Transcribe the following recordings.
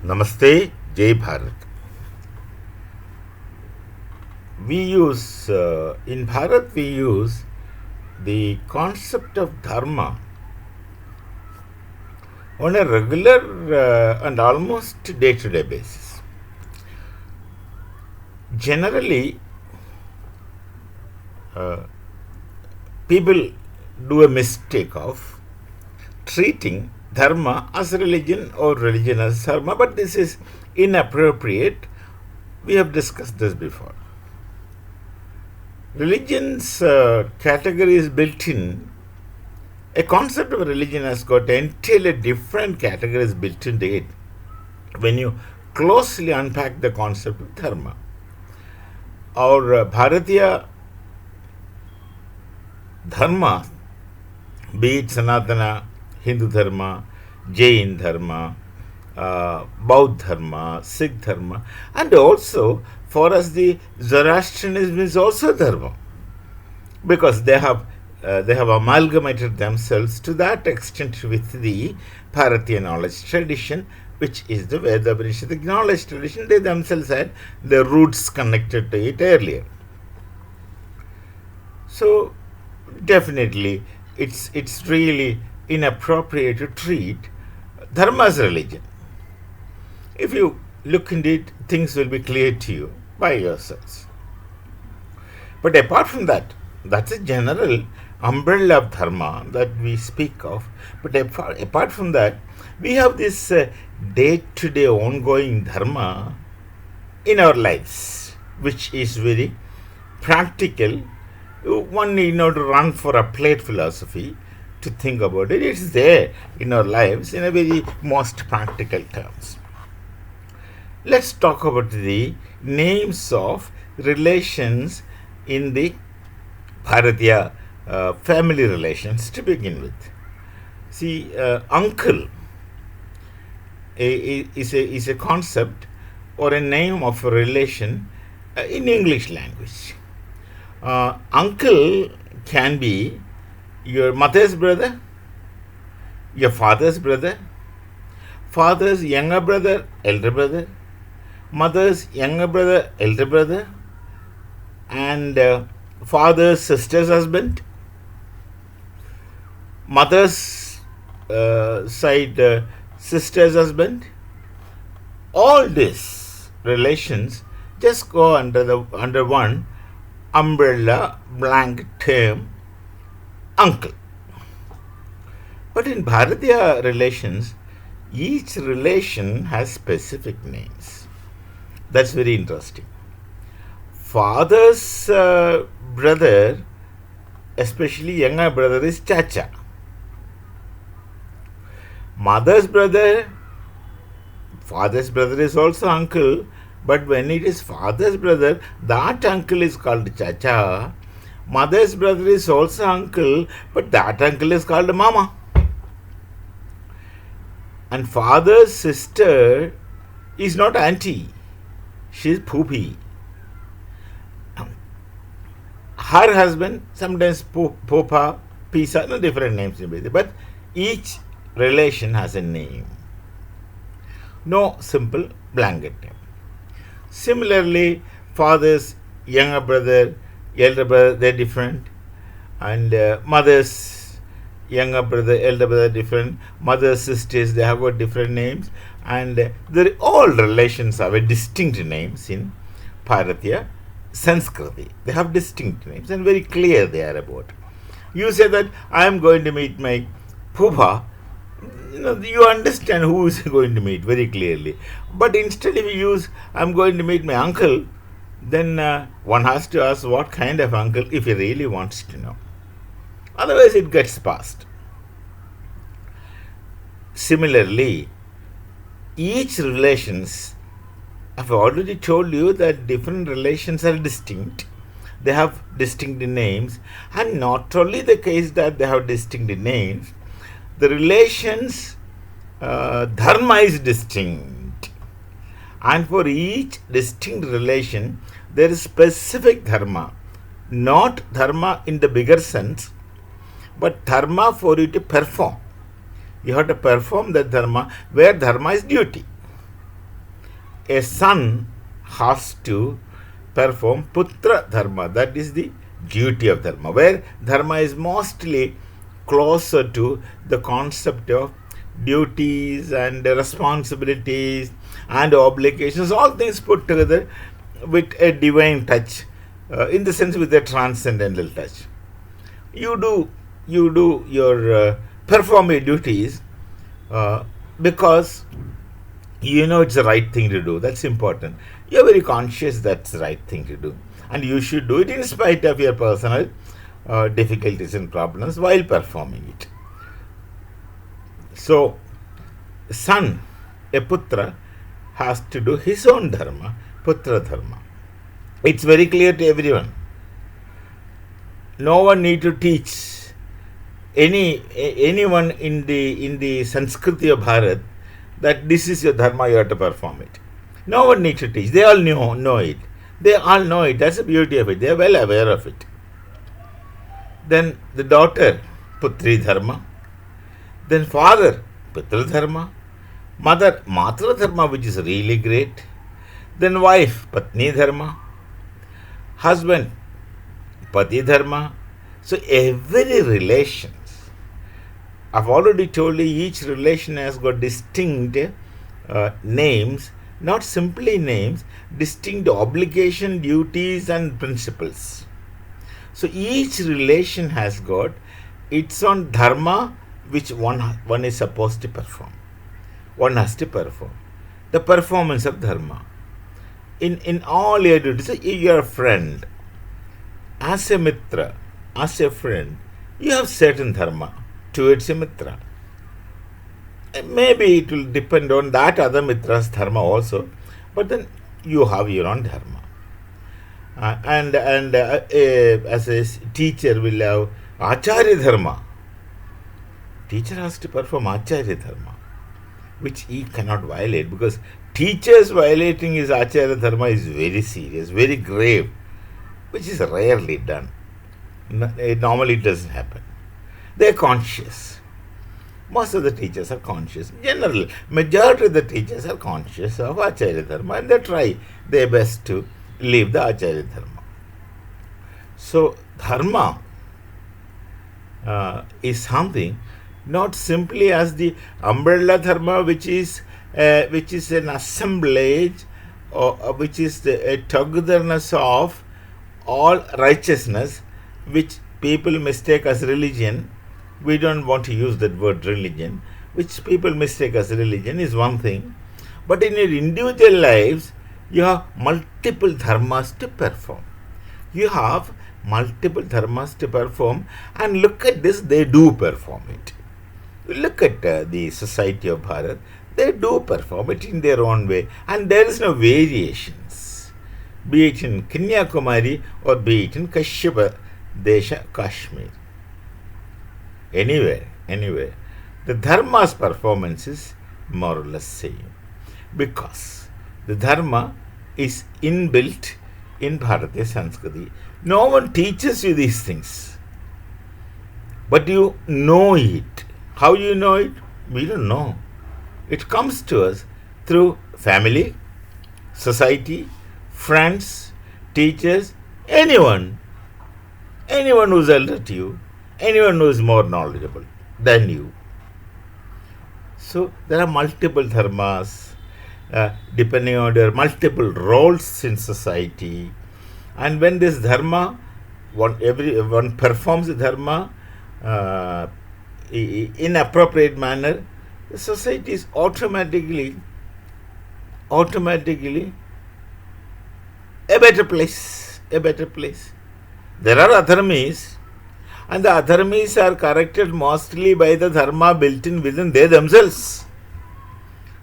Namaste, Jai Bharat. In Bharat, we use the concept of Dharma on a regular and almost day to day basis. Generally, people do a mistake of treating Dharma as religion or religion as Dharma, but this is inappropriate. We have discussed this before. Religion's category is built in. A concept of religion has got entirely different categories built into it when you closely unpack the concept of Dharma. Our Bharatiya Dharma, be it Sanatana, Hindu Dharma, Jain Dharma, Bauddha Dharma, Sikh Dharma, and also for us the Zoroastrianism is also Dharma because they have amalgamated themselves to that extent with the Bharatiya knowledge tradition, which is the Veda Upanishadic knowledge tradition. They themselves had the roots connected to it earlier. So definitely it's really inappropriate to treat Dharma as religion. If you look into it, things will be clear to you by yourselves. But apart from that, that's a general umbrella of Dharma that we speak of. But apart from that, we have this day-to-day ongoing Dharma in our lives, which is very practical. One need not run for a plate philosophy to think about it. It's there in our lives in a very most practical terms. Let's talk about the names of relations in the Bharatiya family relations to begin with. See, uncle is a concept or a name of a relation in English language. Uncle can be your mother's brother, your father's brother, father's younger brother, elder brother, mother's younger brother, elder brother, and father's sister's husband, mother's side sister's husband. All these relations just go under one umbrella blank term, uncle. But in Bharatiya relations, each relation has specific names. That's very interesting. Father's brother, especially younger brother, is Chacha. Mother's brother, father's brother is also uncle, but when it is father's brother, that uncle is called Chacha. Mother's brother is also uncle, but that uncle is called Mama. And father's sister is not auntie, she is Phoophi. Her husband, sometimes Popa, Pisa, no different names, but each relation has a name. No simple blanket name. Similarly, father's younger brother, elder brother, they're different. And mother's younger brother, elder brother, different. Mother's sisters, they have got different names. And all relations have a distinct names in Bharatiya Sanskriti. They have distinct names and very clear they are about. You say that I am going to meet my Poopa, you understand who is going to meet very clearly. But instead, if you use I'm going to meet my uncle, then one has to ask what kind of uncle if he really wants to know. Otherwise, it gets passed. Similarly, each relations, I've already told you that different relations are distinct. They have distinct names, and not only the case that they have distinct names, the relations Dharma is distinct, and for each distinct relation there is specific Dharma, not Dharma in the bigger sense, but Dharma for you to perform. You have to perform that Dharma where Dharma is duty. a son has to perform putra dharma. That is the duty of dharma, where dharma is mostly closer to the concept of duties and responsibilities and obligations, all things put together with a divine touch, in the sense with a transcendental touch. You do your perform your duties because you know it's the right thing to do. That's important. You're very conscious that's the right thing to do, and you should do it in spite of your personal difficulties and problems while performing it. So, son, a putra, has to do his own dharma, putra dharma. It's very clear to everyone. No one need to teach anyone in the Sanskriti of Bharat that this is your dharma, you have to perform it. No one needs to teach. They all know it. They all know it. That's the beauty of it. They are well aware of it. Then the daughter, putri dharma. Then father, pitra dharma. Mother, matra dharma, which is really great. Then wife, patni dharma. Husband, pati dharma. So every relations, I've already told you, each relation has got distinct names, not simply names, distinct obligation, duties and principles. So each relation has got its own dharma which one is supposed to perform. One has to perform. The performance of dharma. In all your duties, if you are a friend, as a mitra, as a friend, you have certain dharma towards a mitra. Maybe it will depend on that other mitra's dharma also, but then you have your own dharma. As a teacher will have acharya dharma. Teacher has to perform acharya dharma, which he cannot violate, because teachers violating his acharya dharma is very serious, very grave, which is rarely done. Normally it doesn't happen. They are conscious. Most of the teachers are conscious. Generally, majority of the teachers are conscious of acharya dharma, and they try their best to live the acharya dharma. So dharma is something not simply as the umbrella dharma, which is an assemblage, or which is a togetherness of all righteousness, which people mistake as religion. We don't want to use that word religion, which people mistake as religion, is one thing. But in your individual lives, you have multiple dharmas to perform. You have multiple dharmas to perform, and look at this, they do perform it. Look at the society of Bharat, they do perform it in their own way, and there is no variations, be it in Kanyakumari or be it in Kashyapa Desha, Kashmir. Anywhere, the dharma's performance is more or less same, because the dharma is inbuilt in Bharatiya Sanskriti. No one teaches you these things, but you know it. How you know it? We don't know. It comes to us through family, society, friends, teachers, anyone who's elder to you, anyone who is more knowledgeable than you. So there are multiple dharmas, depending on their multiple roles in society. And when this dharma, one performs the dharma in appropriate manner, the society is automatically a better place. There are adharmis, and the adharmis are corrected mostly by the dharma built in within they themselves.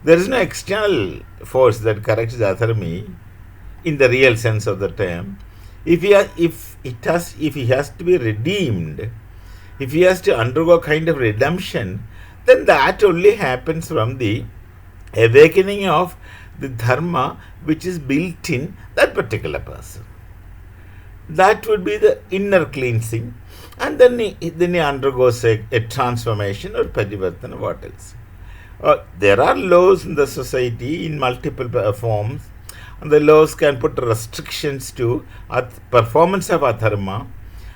There is no external force that corrects the adharmi in the real sense of the term. If he has to be redeemed, if he has to undergo a kind of redemption, then that only happens from the awakening of the dharma which is built in that particular person. That would be the inner cleansing, and then he undergoes a transformation or parivartana, what else. There are laws in the society in multiple forms, and the laws can put restrictions to performance of adharma,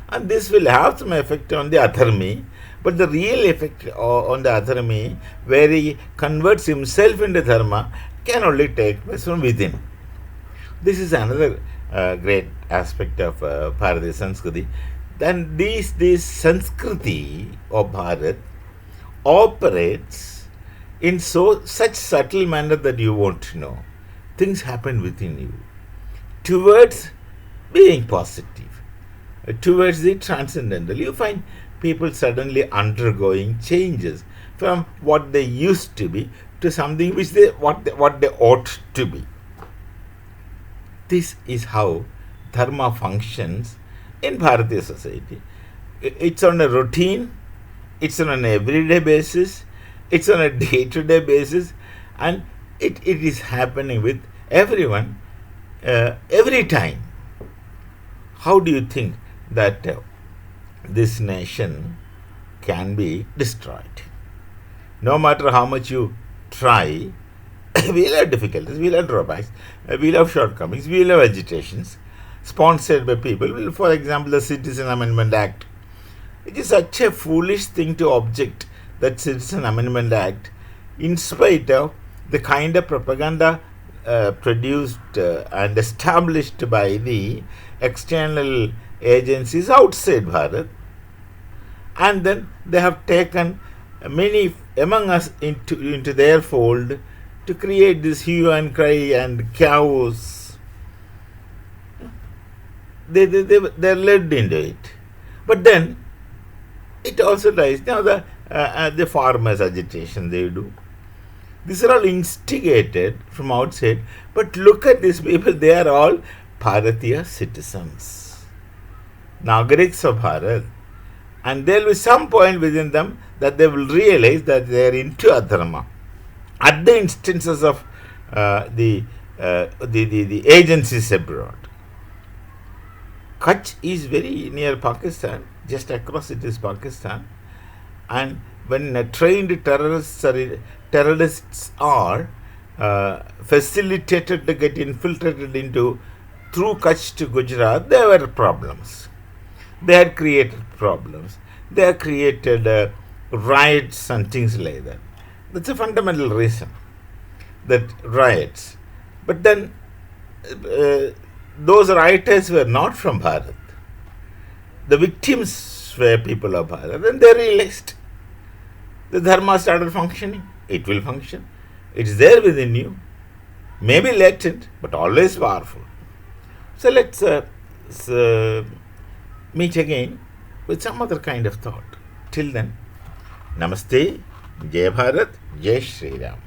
and this will have some effect on the adharmi. But the real effect on the adharmi, where he converts himself into dharma, can only take place from within. This is another great aspect of Bharatiya Sanskriti. Then this Sanskriti of Bharat operates in such subtle manner that you won't know. Things happen within you towards being positive, towards the transcendental. You find people suddenly undergoing changes from what they used to be to something which what they ought to be. This is how dharma functions in Bharatiya society. It's on a routine, it's on an everyday basis, it's on a day-to-day basis, and it is happening with everyone every time. How do you think that this nation can be destroyed? No matter how much you try, we'll have difficulties, we'll have drawbacks, we'll have shortcomings, we'll have agitations sponsored by people. For example, the Citizen Amendment Act. It is such a foolish thing to object that Citizen Amendment Act, in spite of the kind of propaganda produced and established by the external agencies outside Bharat, and then they have taken many among us into their fold to create this hue and cry and chaos. They're led into it. But then it also lies now the farmers' agitation they do. These are all instigated from outside. But look at these people, they are all Bharatiya citizens, Nagariks of Bharat. And there will be some point within them that they will realize that they are into adharma at the instances of the agencies abroad. Kutch is very near Pakistan, just across it is Pakistan, and when trained terrorists are facilitated to get infiltrated into through Kutch to Gujarat, there were problems. They had created problems. They have created riots and things like that. That's a fundamental reason, that riots. But then those rioters were not from Bharat. The victims were people of Bharat, and they realized the dharma started functioning. It will function. It's there within you. Maybe latent, but always powerful. So let's meet again with some other kind of thought. Till then, Namaste, Jai Bharat, Jai Shri Ram.